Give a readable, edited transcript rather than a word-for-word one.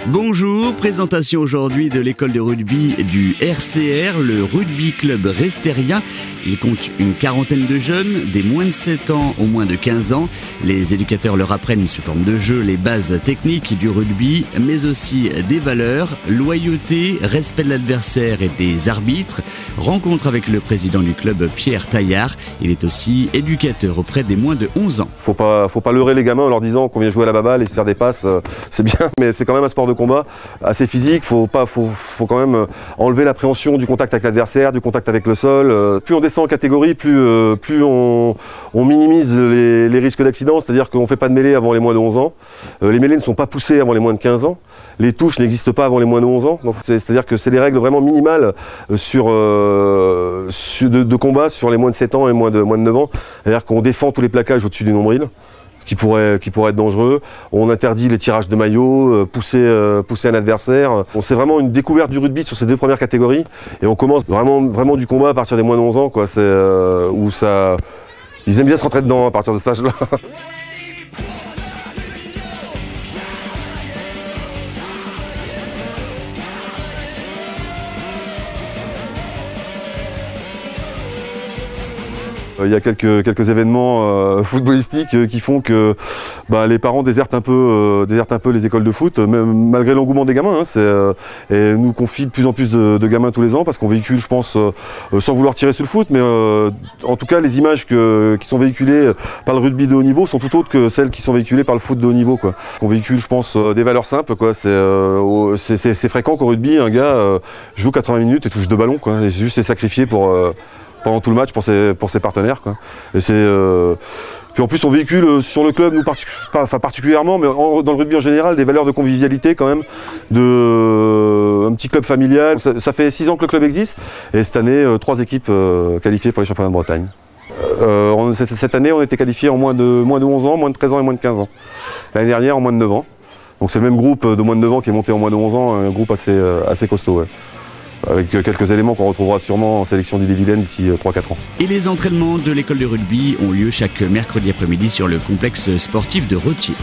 Bonjour, présentation aujourd'hui de l'école de rugby du RCR, le rugby club restérien. Il compte une quarantaine de jeunes, des moins de 7 ans aux moins de 15 ans. Les éducateurs leur apprennent sous forme de jeu les bases techniques du rugby, mais aussi des valeurs, loyauté, respect de l'adversaire et des arbitres. Rencontre avec le président du club, Pierre Taillard. Il est aussi éducateur auprès des moins de 11 ans. Faut pas leurrer les gamins en leur disant qu'on vient jouer à la baballe et se faire des passes, c'est bien, mais c'est quand même un sport de combat assez physique. Faut quand même enlever l'appréhension du contact avec l'adversaire, du contact avec le sol. Plus on descend en catégorie, plus on minimise les risques d'accident, c'est-à-dire qu'on ne fait pas de mêlée avant les moins de 11 ans. Les mêlées ne sont pas poussées avant les moins de 15 ans. Les touches n'existent pas avant les moins de 11 ans. Donc c'est-à-dire que c'est des règles vraiment minimales de combat sur les moins de 7 ans et moins de 9 ans. C'est-à-dire qu'on défend tous les plaquages au-dessus du nombril, qui pourrait être dangereux. On interdit les tirages de maillots, pousser un adversaire. C'est vraiment une découverte du rugby sur ces deux premières catégories. Et on commence vraiment du combat à partir des moins de 11 ans, quoi. Ils aiment bien se rentrer dedans à partir de cet âge-là. Il y a quelques événements footballistiques qui font que les parents désertent un peu les écoles de foot, même malgré l'engouement des gamins. Et nous confie de plus en plus de gamins tous les ans parce qu'on véhicule, je pense, sans vouloir tirer sur le foot, mais en tout cas les images qui sont véhiculées par le rugby de haut niveau sont tout autres que celles qui sont véhiculées par le foot de haut niveau, quoi. On véhicule, je pense, des valeurs simples, quoi. C'est fréquent qu'au rugby, un gars joue 80 minutes et touche 2 ballons, quoi. Et juste s'est sacrifié pendant tout le match pour ses partenaires, quoi. Et puis en plus on véhicule sur le club, nous particulièrement, mais dans le rugby en général, des valeurs de convivialité quand même, un petit club familial. Ça fait 6 ans que le club existe et cette année 3 équipes qualifiées pour les championnats de Bretagne. Cette année on était qualifiés en moins de 11 ans, moins de 13 ans et moins de 15 ans. L'année dernière en moins de 9 ans. Donc c'est le même groupe de moins de 9 ans qui est monté en moins de 11 ans, un groupe assez costaud. Ouais. Avec quelques éléments qu'on retrouvera sûrement en sélection d'Ille-et-Vilaine d'ici 3-4 ans. Et les entraînements de l'école de rugby ont lieu chaque mercredi après-midi sur le complexe sportif de Retier.